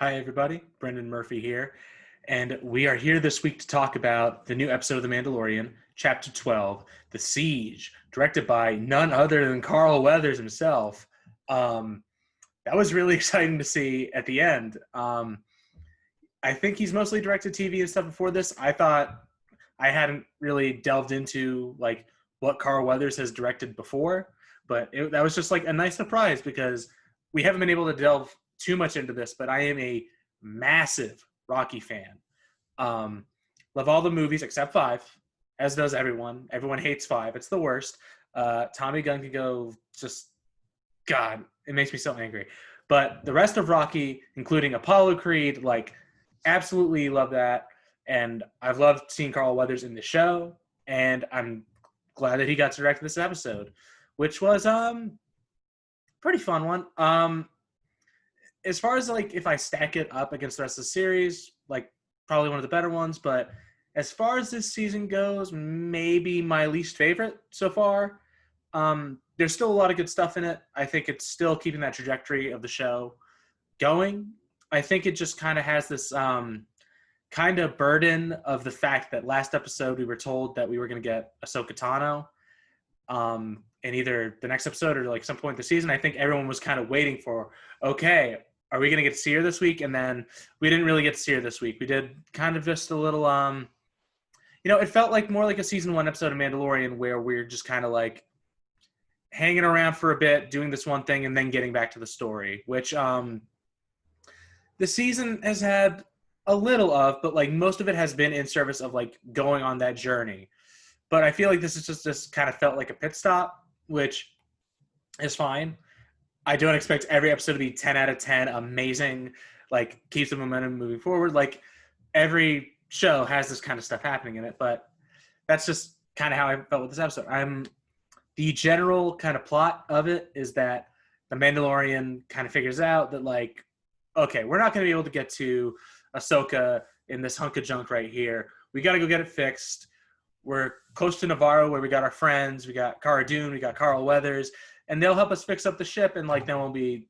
Hi, everybody. Brendan Murphy here. And we are here this week to talk about the new episode of The Mandalorian, Chapter 12, The Siege, directed by none other than Carl Weathers himself. That was really exciting to see at the end. I think he's mostly directed TV and stuff before this. I thought I hadn't really delved into like what Carl Weathers has directed before, but that was just like a nice surprise because we haven't been able to delve too much into this, but I am a massive Rocky fan. Love all the movies except 5, as does everyone. Everyone hates 5. It's the worst. Tommy Gunn can go just, God, it makes me so angry. But the rest of Rocky, including Apollo Creed, like, absolutely love that. And I've loved seeing Carl Weathers in the show, and I'm glad that he got to direct this episode, which was pretty fun one. As far as like if I stack it up against the rest of the series, like probably one of the better ones, but as far as this season goes, maybe my least favorite so far. There's still a lot of good stuff in it. I think it's still keeping that trajectory of the show going. I think it just kind of has this kind of burden of the fact that last episode we were told that we were going to get Ahsoka Tano in either the next episode or like some point in the season. I think everyone was kind of waiting for, okay, are we going to get to see her this week? And then we didn't really get to see her this week. We did kind of just a little, it felt like more like a season 1 episode of Mandalorian where we're just kind of like hanging around for a bit, doing this one thing, and then getting back to the story, which the season has had a little of, but like most of it has been in service of like going on that journey. But I feel like this is just kind of felt like a pit stop, which is fine. I don't expect every episode to be 10 out of 10, amazing, like keeps the momentum moving forward. Like every show has this kind of stuff happening in it, but that's just kind of how I felt with this episode. The general kind of plot of it is that the Mandalorian kind of figures out that like, okay, we're not going to be able to get to Ahsoka in this hunk of junk right here. We got to go get it fixed. We're close to Navarro where we got our friends. We got Cara Dune. We got Carl Weathers. And they'll help us fix up the ship. And, like, then we'll be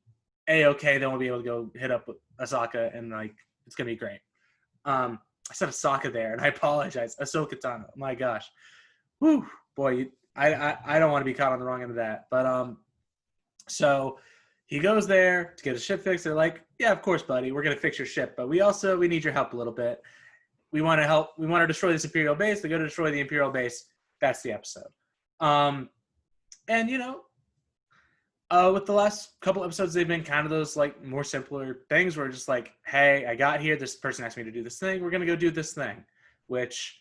A-okay. Then we'll be able to go hit up Ahsoka. And, like, it's going to be great. I said Ahsoka there, and I apologize. Ahsoka Tano. My gosh. Whew. Boy, I don't want to be caught on the wrong end of that. But so he goes there to get his ship fixed. They're like, yeah, of course, buddy. We're going to fix your ship. But we need your help a little bit. We want to help. We want to destroy this Imperial base. They go to destroy the Imperial base. That's the episode. And, with the last couple episodes, they've been kind of those like more simpler things where just like, hey, I got here. This person asked me to do this thing. We're going to go do this thing, which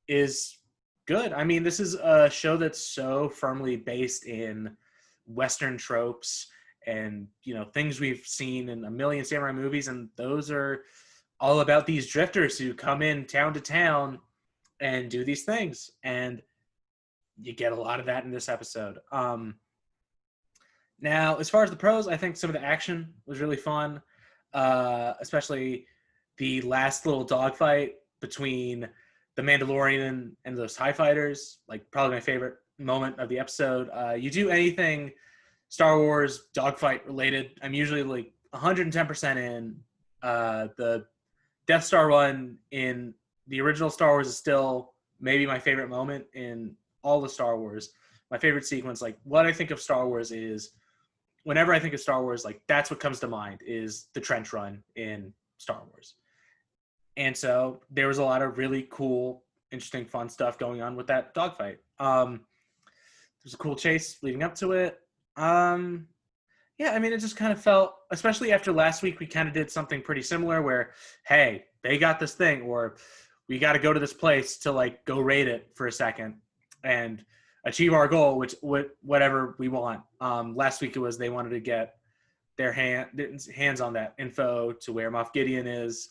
is good. I mean, this is a show that's so firmly based in Western tropes and, things we've seen in a million samurai movies. And those are all about these drifters who come in town to town and do these things. And you get a lot of that in this episode. Now, as far as the pros, I think some of the action was really fun, especially the last little dogfight between the Mandalorian and those TIE fighters, like probably my favorite moment of the episode. You do anything Star Wars dogfight related, I'm usually like 110% in. The Death Star one in the original Star Wars is still maybe my favorite moment in all the Star Wars. My favorite sequence, like what I think of Star Wars is, whenever I think of Star Wars, like that's what comes to mind is the trench run in Star Wars. And so there was a lot of really cool, interesting, fun stuff going on with that dogfight. There's a cool chase leading up to it. It just kind of felt, especially after last week, we kind of did something pretty similar where, hey, they got this thing, or we got to go to this place to like go raid it for a second and achieve our goal, which whatever we want. Last week it was they wanted to get their hands on that info to where Moff Gideon is,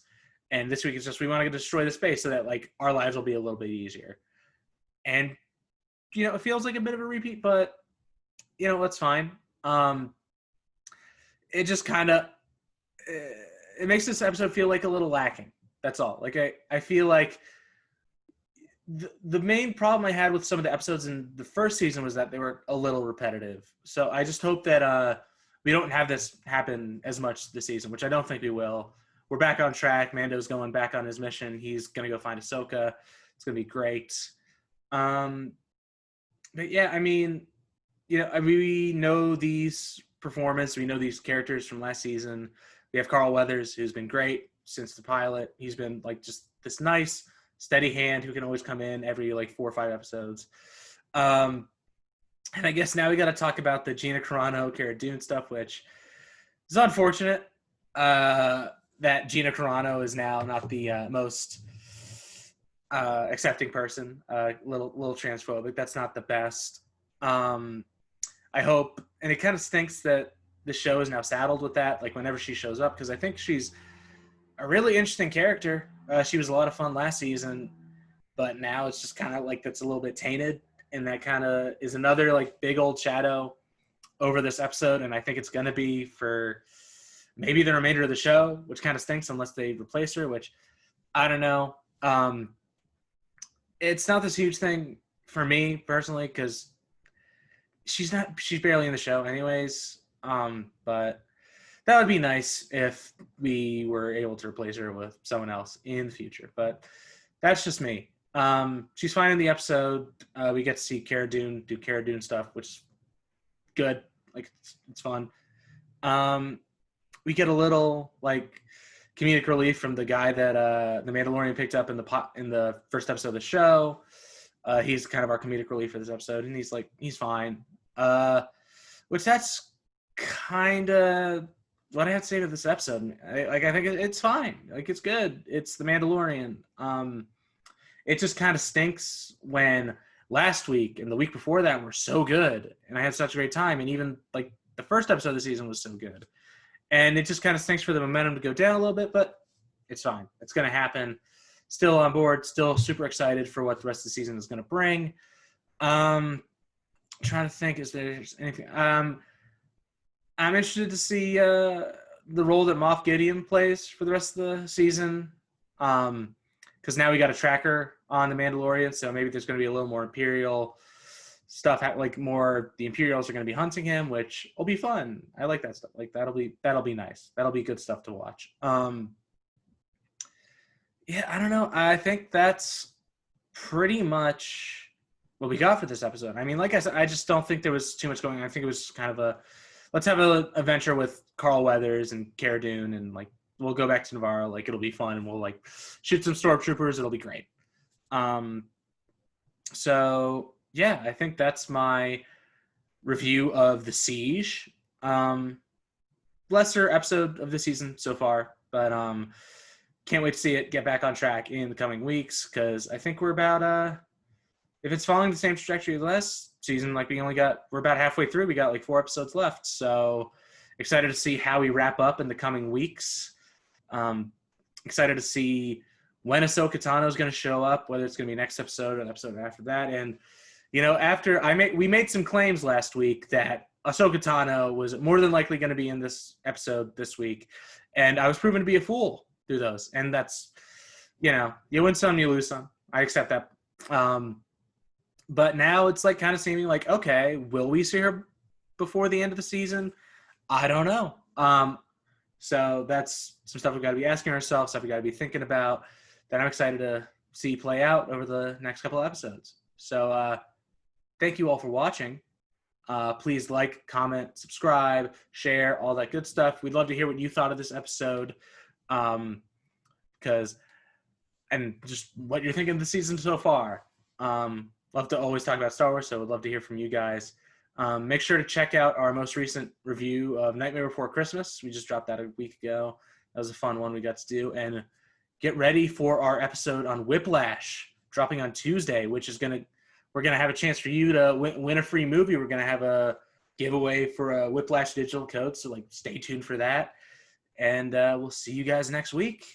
and this week it's just we want to destroy the space so that like our lives will be a little bit easier. And it feels like a bit of a repeat, but it's fine. It just kind of it makes this episode feel like a little lacking. That's all. Like I feel like the main problem I had with some of the episodes in the first season was that they were a little repetitive. So I just hope that we don't have this happen as much this season, which I don't think we will, we're back on track. Mando's going back on his mission. He's going to go find Ahsoka. It's going to be great. But yeah, I mean, we know these performers. We know these characters from last season. We have Carl Weathers, who's been great since the pilot. He's been like just this nice, steady hand who can always come in every like 4 or 5 episodes. And I guess now we got to talk about the Gina Carano, Cara Dune stuff, which is unfortunate that Gina Carano is now not the most accepting person. Little transphobic. That's not the best. I hope, and it kind of stinks that the show is now saddled with that, like whenever she shows up, because I think she's a really interesting character. She was a lot of fun last season, but now it's just kind of like that's a little bit tainted, and that kind of is another like big old shadow over this episode, and I think it's going to be for maybe the remainder of the show, which kind of stinks unless they replace her, which I don't know. It's not this huge thing for me personally because she's barely in the show anyways. But that would be nice if we were able to replace her with someone else in the future. But that's just me. She's fine in the episode. We get to see Cara Dune do Cara Dune stuff, which is good. Like it's fun. We get a little like comedic relief from the guy that the Mandalorian picked up in the first episode of the show. He's kind of our comedic relief for this episode, and he's fine. Which that's kind of what I have to say to this episode. I think it's fine. Like it's good. It's the Mandalorian. It just kind of stinks when last week and the week before that were so good, and I had such a great time, and even like the first episode of the season was so good, and it just kind of stinks for the momentum to go down a little bit. But it's fine. It's going to happen. Still on board. Still super excited for what the rest of the season is going to bring. Trying to think, is there anything? I'm interested to see the role that Moff Gideon plays for the rest of the season, because now we got a tracker on the Mandalorian, so maybe there's going to be a little more Imperial stuff. Like more, the Imperials are going to be hunting him, which will be fun. I like that stuff. Like that'll be nice. That'll be good stuff to watch. Yeah, I don't know. I think that's pretty much what we got for this episode. I mean, like I said, I just don't think there was too much going on. I think it was kind of let's have an adventure with Carl Weathers and Cara Dune, and like we'll go back to Navarro. Like it'll be fun, and we'll like shoot some stormtroopers. It'll be great. So yeah, I think that's my review of The Siege. Lesser episode of the season so far, but can't wait to see it get back on track in the coming weeks, because I think we're about if it's following the same trajectory as last season, like we're about halfway through. We got like 4 episodes left. So excited to see how we wrap up in the coming weeks. Excited to see when Ahsoka Tano is going to show up, whether it's going to be next episode or the episode after that. And, after we made some claims last week that Ahsoka Tano was more than likely going to be in this episode this week. And I was proven to be a fool through those. And that's, you win some, you lose some. I accept that. But now it's like kind of seeming like, okay, will we see her before the end of the season? I don't know. So that's some stuff we've got to be asking ourselves, stuff we got to be thinking about, that I'm excited to see play out over the next couple of episodes. So thank you all for watching. Please like, comment, subscribe, share, all that good stuff. We'd love to hear what you thought of this episode, and just what you're thinking of the season so far. Love to always talk about Star Wars, so would love to hear from you guys. Make sure to check out our most recent review of Nightmare Before Christmas. We just dropped that a week ago. That was a fun one we got to do. And get ready for our episode on Whiplash, dropping on Tuesday, which is we're going to have a chance for you to win a free movie. We're going to have a giveaway for a Whiplash digital code, so like stay tuned for that. And we'll see you guys next week.